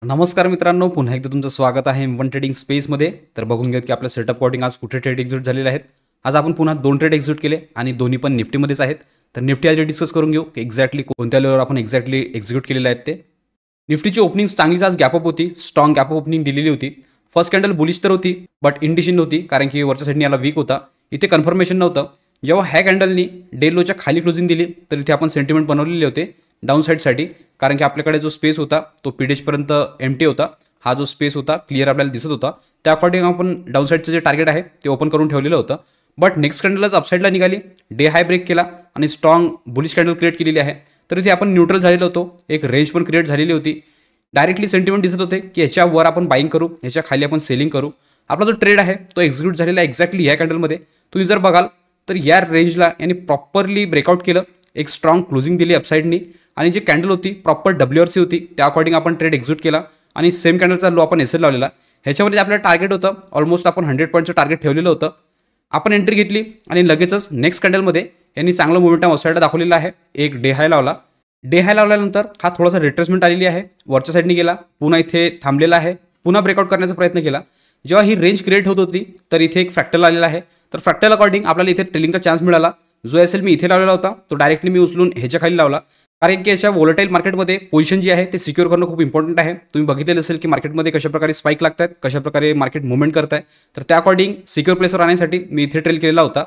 नमस्कार मित्रांनो, पुन्हा एकदा तुमचं स्वागत आहे M1 ट्रेडिंग स्पेसमध्ये. तर बघून घेऊयात की आपलं सेटअप अकॉर्डिंग आज कुठे ट्रेड एक्झिक्यूट झालेले आहेत. आज आपण पुन्हा 2 ट्रेड एक्झिक्यूट केले आणि दोन्ही पण निफ्टीमध्येच आहेत. तर निफ्टी आधी डिस्कस करून घेऊ की एक्झॅक्टली कोणत्या लेवलवर आपण एक्झॅक्टली एक्झिक्यूट केलेले आहेत ते. निफ्टीची ओपनिंग चांगलीच आज गॅपअप होती, स्ट्रॉंग गॅपअप ओपनिंग दिलेली होती. फर्स्ट कॅन्डल बुलिश तर होती, बट इंडिशन होती कारण की वरच्या साईडनी याला वीक होता. इथे कन्फर्मेशन नव्हतं. जेव्हा ह्या कॅन्डलनी डे लोच्या खाली क्लोजिंग दिली तर इथे आपण सेंटिमेंट बनवलेले होते डाऊन साईडसाठी, कारण की आपल्याकडे जो स्पेस होता तो पीडेजपर्यंत एम्प्टी होता. हा जो स्पेस होता क्लिअर आपल्याला दिसत होता. त्या अकॉर्डिंग आपण डाऊन साईडचं जे टार्गेट आहे ते ओपन करून ठेवलेलं होतं. बट नेक्स्ट कॅन्डलच अपसाईडला निघाली, डे हाय ब्रेक केला आणि स्ट्रॉंग बुलिश कॅन्डल क्रिएट केलेली आहे. तर इथे आपण न्यूट्रल झालेलो होतो, एक रेंज पण क्रिएट झालेली होती. डायरेक्टली सेंटिमेंट दिसत होते की ह्याच्यावर आपण बाईंग करू, ह्याच्या खाली आपण सेलिंग करू. आपला जो ट्रेड आहे तो एक्झिक्यूट झालेला आहे एक्झॅक्टली ह्या कॅन्डलमध्ये. तुम्ही जर बघाल तर या रेंजला यांनी प्रॉपरली ब्रेकआउट केलं, एक स्ट्रॉंग क्लोजिंग दिली अपसाईडनी आणि जी कॅन्डल होती प्रॉपर WRC होती, त्या अकॉर्डिंग आपण ट्रेड एक्झिक्यूट केला आणि सेम कॅन्डलचा लो आपण एसएल लावलेला. ह्याच्यामध्ये आपलं टार्गेट होतं ऑलमोस्ट आपण 100 पॉईंटचं टार्गेट ठेवलेलं होतं. आपण एंट्री घेतली आणि लगेचच नेक्स्ट कॅन्डलमध्ये यांनी चांगलं मोमेंटम अपसाईडला दाखवलेला आहे. एक डे हाय लावला. डे हाय लावल्यानंतर हा थोडासा रिट्रेसमेंट आलेली आहे, वरच्या साईडनी गेला, पुन्हा इथे थांबलेला आहे, पुन्हा ब्रेकआउट करण्याचा प्रयत्न केला. जेव्हा ही रेंज क्रिएट होत होती तर इथे एक फ्रॅक्टल आलेला आहे. तर फ्रॅक्टल अकॉर्डिंग आपल्याला इथे ट्रेलिंगचा चान्स मिळाला. जो एसएल मी इथे लावलेला होता तो डायरेक्टली मी उचलून ह्याच्या खाली लावला, कारण की अशा व्होलेटाईल मार्केटमध्ये पोझिशन जी आहे ते सिक्युअर करणं खूप इम्पॉर्टंट आहे. तुम्ही बघितलेलं असेल की मार्केटमध्ये कशाप्रकारे स्पाईक लागतात, कशाप्रकारे मार्केट मुवमेंट करत आहे. तर त्या अकॉर्डिंग सिक्युअर प्लेसवर आणण्यासाठी मी इथे ट्रेल केलेला होता.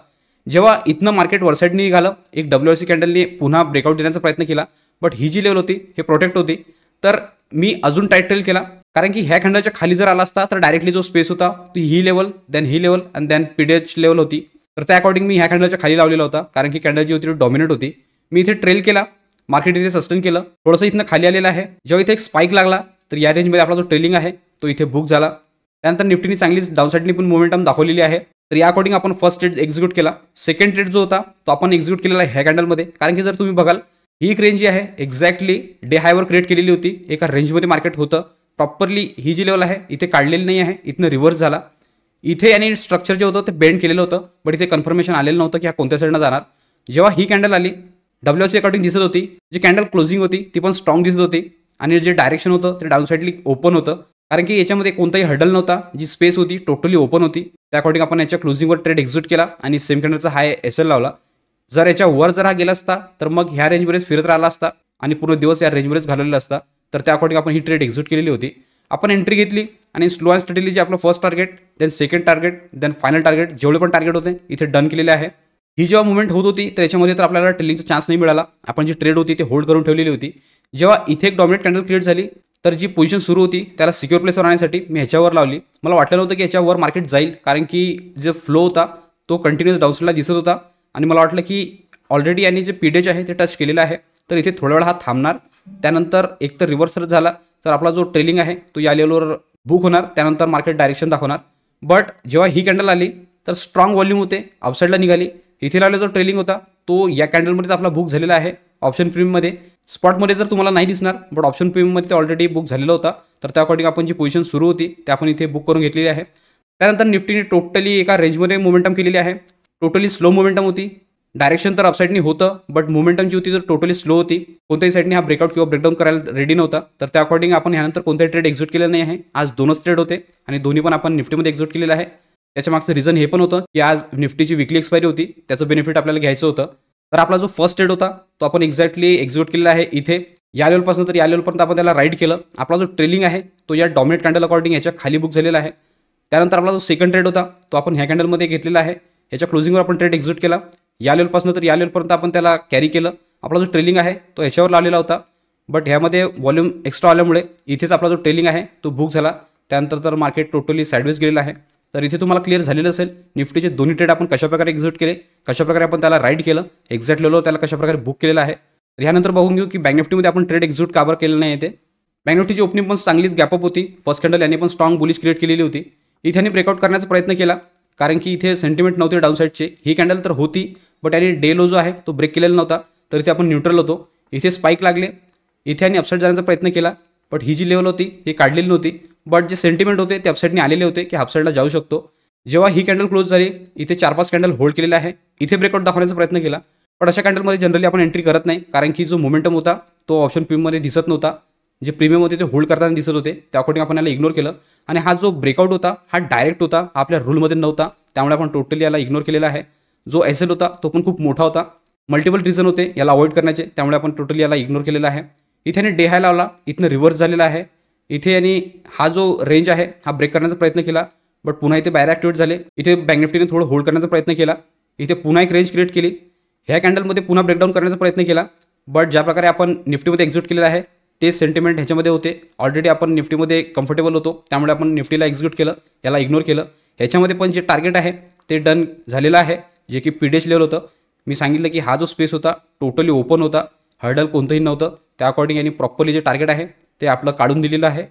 जेव्हा इथनं मार्केट वरसाईडनी निघालं, एक WRC कॅन्डलनी पुन्हा ब्रेकआउट देण्याचा प्रयत्न केला, बट ही जी लेवल होती हे प्रोटेक्ट होती. तर मी अजून टाईट ट्रेल केला, कारण की ह्या कॅन्डलच्या खाली जर आला असता तर डायरेक्टली जो स्पेस होता ती ही लेवल, देन ही लेवल आणि देन पीडीएच लेवल होती. तर त्या अकॉर्डिंग मी ह्या कॅन्डलच्या खाली लावलेला होता, कारण की कॅन्डल जी होती ती डॉमिनेट होती. मी इथे ट्रेल केला, मार्केट इथे सस्टेन केलं, थोडंसं इथनं खाली आलेलं आहे. जेव्हा इथे एक स्पाईक लागला तर या रेंजमध्ये आपला जो ट्रेलिंग आहे तो इथे बुक झाला. त्यानंतर निफ्टीने चांगलीच डाऊन साईडनी पण मोमेंटम दाखवलेली आहे. तर या अकॉर्डिंग आपण फर्स्ट ट्रेड एक्झिक्यूट केला. सेकंड ट्रेड जो होता तो आपण एक्झिक्यूट केलेला आहे ह्या कॅन्डलमध्ये, कारण की जर तुम्ही बघाल ही एक रेंज जी आहे एक्झॅक्टली डे हायवर क्रिएट केलेली होती. एका रेंजमध्ये मार्केट होतं प्रॉपरली. ही जी लेवल आहे इथे काढलेली नाही आहे, इथनं रिव्हर्स झाला. इथे याने स्ट्रक्चर जे होतं ते बेंड केलेलं होतं, बट इथे कन्फर्मेशन आलेलं नव्हतं की हा कोणत्या साईडनं जाणार. जेव्हा ही कॅन्डल आली WRC अकॉर्डिंग दिसत होती, जी कॅन्डल क्लोजिंग होती ती पण स्ट्रॉंग दिसत होती आणि जे डायरेक्शन होतं ते डाऊन साईडली ओपन होतं, कारण की याच्यामध्ये कोणताही हडल नव्हता. जी स्पेस होती टोटली ओपन होती. त्या अकॉर्डिंग आपण याच्या क्लोजिंगवर ट्रेड एक्झिक्यूट केला आणि सेम कॅन्डलचा हाय एसएल लावला. जर याच्या वर जर हा गेला असता तर मग ह्या रेंजवरच फिरत राहिला असता आणि पूर्ण दिवस या रेंजवरच घालवलेला असता. तर त्या अकॉर्डिंग आपण ही ट्रेड एक्झिक्यूट केलेली होती. आपण एंट्री घेतली आणि स्लो अँड स्टडीली जे आपलं first target, then second target, then final target, जेवढे पण टार्गेट होते इथे डन केलेले आहे. ही जेव्हा मुवमेंट होत होती तर याच्यामध्ये तर आपल्याला ट्रेलिंगचा चान्स नाही मिळाला. आपण जी ट्रेड होती ती होल्ड करून ठेवलेली होती. जेव्हा इथे एक डॉमिनेट कॅन्डल क्रिएट झाली तर जी पोझिशन सुरू होती त्याला सिक्युअर प्लेसवर आणण्यासाठी मी ह्याच्यावर लावली. मला वाटलं नव्हतं की ह्याच्यावर मार्केट जाईल, कारण की जे फ्लो होता तो कंटिन्युअस डाऊनसाईडला दिसत होता आणि मला वाटलं की ऑलरेडी यांनी जे पीडेज आहे ते टच केलेलं आहे, तर इथे थोड्या वेळ हा थांबणार. त्यानंतर एक तर रिव्हर्सल झाला तर आपला जो ट्रेलिंग आहे तो या लेवलवर बुक होणार, त्यानंतर मार्केट डायरेक्शन दाखवणार. बट जेव्हा ही कॅन्डल आली तर स्ट्रॉंग व्हॉल्यूम होते, अपसाईडला निघाली. इथे लावलेला जो ट्रेलिंग होता तो या कॅन्डलमध्येच आपला बुक झालेला आहे ऑप्शन प्रीमियममध्ये. स्पॉटमध्ये तर तुम्हाला नाही दिसणार, बट ऑप्शन प्रीमियममध्ये ते ऑलरेडी बुक झालेलं होता. तर त्या अकॉर्डिंग आपण जी पोझिशन सुरू होती ते आपण इथे बुक करून घेतलेली आहे. त्यानंतर निफ्टीने टोटली एका रेंजमध्ये मोमेंटम केलेली आहे. टोटली स्लो मोमेंटम होती. डायरेक्शन तर अपसाईडनी होतं, बट मोमेंटम जी होती तर टोटली स्लो होती. कोणत्याही साईडने हा ब्रेकआउट किंवा ब्रेकडाऊन करायला रेडी नव्हता. तर त्या अकॉर्डिंग आपण ह्यानंतर कोणताही ट्रेड एक्झिक्यूट केलेलं नाही आहे. आज 2च ट्रेड होते आणि दोन्ही पण आपण निफ्टीमध्ये एक्झिक्यूट केलेलं आहे. त्याच्या मागचं रिझन हे पण होतं की आज निफ्टीची विकली एक्सपायरी होती, त्याचं बेनिफिट आपल्याला घ्यायचं होतं. तर आपला जो फर्स्ट ट्रेड होता तो आपण एक्झॅक्टली एक्झिक्यूट केलेला आहे इथे या लेवलपासून. तर या लेवलपर्यंत आपण त्याला राईड केलं. आपला जो ट्रेलिंग आहे तो या डॉमिनेट कॅन्डल अकॉर्डिंग याच्या खाली बुक झालेला आहे. त्यानंतर आपला जो सेकंड ट्रेड होता तो आपण ह्या कॅन्डलमध्ये घेतलेला आहे. याच्या क्लोजिंगवर आपण ट्रेड एक्झिक्यूट केला. या लेवलपासून तर या लेवलपर्यंत आपण त्याला कॅरी केलं. आपला जो ट्रेलिंग आहे तो ह्याच्यावर लावलेला होता, बट ह्यामध्ये व्हॉल्यूम एक्स्ट्रा आल्यामुळे इथेच आपला जो ट्रेलिंग आहे तो बुक झाला. त्यानंतर तर मार्केट टोटली साईडवेज गेलेलं आहे. तर इथे तुम्हाला क्लिअर झालेलं असेल निफ्टीचे दोन्ही ट्रेड आपण कशाप्रकारे एक्झिक्यूट केले, कशाप्रकारे आपण त्याला राईड केलं, एक्झॅक्ट लेवलवर त्याला कशाप्रकारे बुक केलेलं आहे. तर ह्यानंतर बघून घेऊ की बँक निफ्टीमध्ये आपण ट्रेड एक्झिक्यूट का बरं केलं नाही. येते बँक निफ्टीची ओपनिंग पण चांगलीच गॅपअप होती. फर्स्ट कॅन्डल याने पण स्ट्रॉंग बुलिश क्रिएट केलेली होती. इथे यांनी ब्रेकआउट करण्याचा प्रयत्न केला, कारण की इथे सेंटिमेंट नव्हते डाऊन साईडचे. ही कॅन्डल तर होती, बट याने डे लो जो आहे तो ब्रेक केलेला नव्हता. तर इथे आपण न्यूट्रल होतो. इथे स्पाईक लागले, इथे यांनी अपसाईड जाण्याचा प्रयत्न केला, बट ही जी लेवल होती ही काढलेली नव्हती. बट जे सेंटिमेंट होते ते अपसाईडने आलेले होते की अपसाईडला जाऊ शकतो. जेव्हा ही कॅन्डल क्लोज झाली इथे 4-5 कॅन्डल होल्ड केलेला आहे. इथे ब्रेकआउट दाखवण्याचा प्रयत्न केला, पण अशा कॅन्डलमध्ये जनरली आपण एंट्री करत नाही, कारण की जो मोमेंटम होता तो ऑप्शन प्रीमियममध्ये दिसत नव्हता. जे प्रीमियम होते ते होल्ड करताना दिसत होते, त्या अकॉर्डिंग आपण याला इग्नोर केलं. आणि हा जो ब्रेकआउट होता हा डायरेक्ट होता, हा आपल्या रूलमध्ये नव्हता, त्यामुळे आपण टोटली याला इग्नोर केलेला आहे. जो एस एल होता तो पण खूप मोठा होता, मल्टिपल रिझन होते याला अवॉइड करण्याचे, त्यामुळे आपण टोटली याला इग्नोर केलेला आहे. इथे डे हाय लावला, इथनं रिव्हर्स झालेला आहे इथे, आणि हा जो रेंज आहे हा ब्रेक करण्याचा प्रयत्न केला, बट पुन्हा इथे बाहेर ॲक्टिवेट झाले. इथे बँक निफ्टीने थोडं होल्ड करण्याचा प्रयत्न केला, इथे पुन्हा एक रेंज क्रिएट केली, ह्या कॅन्डलमध्ये पुन्हा ब्रेकडाऊन करण्याचा प्रयत्न केला. बट ज्या प्रकारे आपण निफ्टीमध्ये एक्झिट केलेला आहे ते सेंटिमेंट ह्याच्यामध्ये होते. ऑलरेडी आपण निफ्टीमध्ये कम्फर्टेबल होतो, त्यामुळे आपण निफ्टीला एक्झिक्यूट केलं, याला इग्नोर केलं. ह्याच्यामध्ये पण जे टार्गेट आहे ते डन झालेलं आहे, जे की पीडीएच लेवल होतं. मी सांगितलं की हा जो स्पेस होता टोटली ओपन होता, हर्डल कोणतंही नव्हतं, त्या अकॉर्डिंग यांनी प्रॉपरली जे टार्गेट आहे ते आपलं काढून दिलेलं आहे.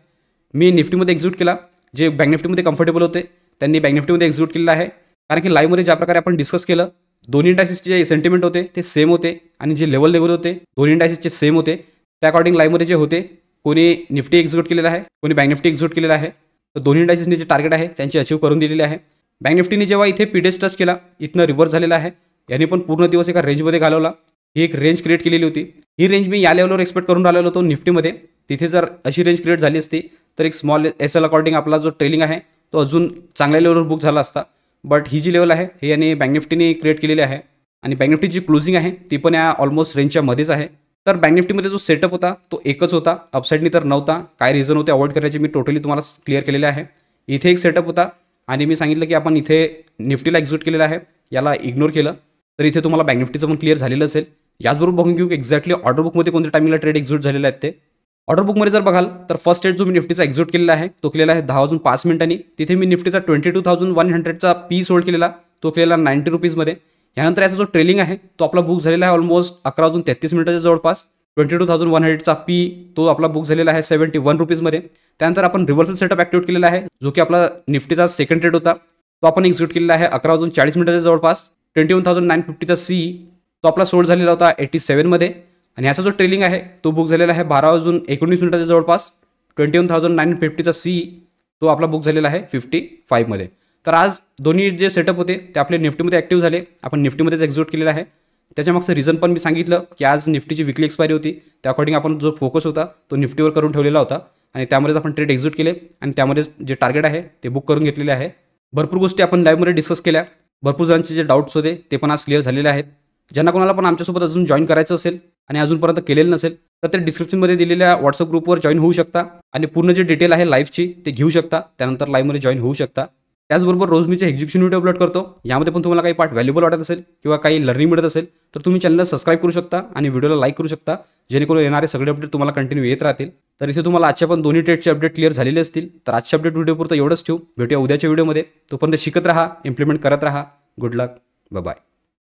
मी निफ्टीमध्ये एक्झिक्यूट केला, जे बँक निफ्टीमध्ये कम्फर्टेबल होते त्यांनी बँक निफ्टीमध्ये एक्झिक्यूट केलेलं आहे. कारण की लाईव्हमध्ये ज्या प्रकारे आपण डिस्कस केलं, दोन्ही इंडायसिसचे जे सेंटिमेंट होते ते सेम होते, आणि जे लेवल होते दोन्ही इंडायसिसचे सेम होते. त्या अकॉर्डिंग लाईव्हमध्ये जे होते, कोणी निफ्टी एक्झिक्यूट केलेलं आहे, कोणी बँक निफ्टी एक्झिक्यूट केलेलं आहे, तर दोन्ही इंडायसिसने जे टार्गेट आहे त्यांची अचीव्ह करून दिलेले आहे. बँक निफ्टीने जेव्हा इथे पीडीएच टच केला, इथनं रिव्हर्स झालेला आहे, यांनी पण पूर्ण दिवस एका रेंजमध्ये घालवला. ही एक रेंज क्रिएट केलेली होती, ही रेंज मी या लेवलवर एक्सपेक्ट करून राहिलो होतो निफ्टीमध्ये. तिथे जर अशी रेंज क्रिएट झाली असती तर एक स्मॉल एस एल अकॉर्डिंग आपला जो ट्रेलिंग आहे तो अजून चांगल्या लेवलवर बुक झाला असता. बट ही जी लेवल आहे हे यांनी बँक निफ्टीने क्रिएट केलेली आहे, आणि बँक निफ्टीची क्लोजिंग आहे ती पण या ऑलमोस्ट रेंजच्या मध्येच आहे. तर बँक निफ्टीमध्ये जो सेटअप होता तो एकच होता, अपसाईडनी तर नव्हता. काय रिझन होते अवॉइड करायचे मी टोटली तुम्हाला क्लिअर केलेले आहे. इथे एक सेटअप होता, आणि मी सांगितलं की आपण इथे निफ्टीला एक्झिक्यूट केलेलं आहे, याला इग्नोर केलं, तर इथे तुम्हाला बँक निफ्टीचं पण क्लिअर झालेलं असेल. याचबरोबर बघून घेऊ की एक्झॅक्टली ऑर्डर बुकमध्ये कोणत्या टायमिंगला ट्रेड एक्झिक्यूट झालेले आहेत ते. ऑर्डर बुकमध्ये जर बघाल तर फर्स्ट ट्रेड जो मी निफ्टीचा एक्झिक्यूट केलेला आहे तो केलेला आहे 10:05 तिथे मी निफ्टीचा 22,100चा पी सोल्ड केलेला, तो केलेला 90 रुपीजमध्ये. यानंतर याचा जो ट्रेलिंग आहे तो आपला बुक झालेला आहे ऑलमोस्ट 11:33 जवळपास. 22,100चा पी तो आपला बुक झालेला आहे 71 रुपीजमध्ये. त्यानंतर आपण रिव्हर्सल सेटअप ॲक्टिवेट केलेला आहे, जो की आपला निफ्टीचा सेकंड ट्रेड होता, तो आपण एक्झिक्यूट केलेला आहे 11:40 जवळपास. 21,950चा सी तो आपला सोल्ड झालेला होता 87मध्ये, आणि याचा जो ट्रेलिंग आहे तो बुक झालेला आहे 12:19 जवळपास. 21,950चा सी तो आपला बुक झालेला आहे 55मध्ये. तर आज दोन्ही जे सेटअप होते ते आपले निफ्टीमध्ये ॲक्टिव्ह झाले, आपण निफ्टीमध्येच एक्झिक्यूट केलेला आहे. त्याच्यामागचं रिझन पण मी सांगितलं की आज निफ्टीची विकली एक्सपायरी होती, त्या अकॉर्डिंग आपण जो फोकस होता तो निफ्टीवर करून ठेवलेला होता, आणि त्यामध्येच आपण ट्रेड एक्झिक्यूट केले, आणि त्यामध्येच जे टार्गेट आहे ते बुक करून घेतलेले आहे. भरपूर गोष्टी आपण लाईव्हमध्ये डिस्कस केल्या, भरपूर जणांचे जे डाऊट्स होते ते पण आज क्लिअर झालेले आहेत. ज्यांना कोणाला पण आमच्यासोबत अजून जॉईन करायचं असेल आणि अजूनपर्यंत केलेलं नसेल तर ते डिस्क्रिप्शनमध्ये दिलेल्या व्हॉट्सअप ग्रुपवर जॉईन होऊ शकता, आणि पूर्ण जे डिटेल आहे लाईव्हची ते घेऊ शकता, त्यानंतर लाईव्हमध्ये जॉईन होऊ शकता. त्याचबरोबर रोज मी जे एक्झिक्युशन व्हिडिओ अपलोड करतो, यामध्ये पण तुम्हाला काही पार्ट व्हॅल्युबल वाटत असेल किंवा काही लर्निंग मिळत असेल तर तुम्ही चॅनलला सबस्क्राईब करू शकता आणि व्हिडिओला लाईक करू शकता, जेणेकरून येणारे सगळे अपडेट तुम्हाला कंटिन्यू येत राहतील. तर इथे तुम्हाला आजच्या पण दोन्ही ट्रेडचे अपडेट क्लिअर झालेले असतील. तर आजच्या अपडेट व्हिडिओपुरतं एवढंच ठेवू, भेटूया उद्याच्या व्हिडिओमध्ये. तोपर्यंत शिकत राहा, इम्प्लिमेंट करत राहा. गुड लक, बाय.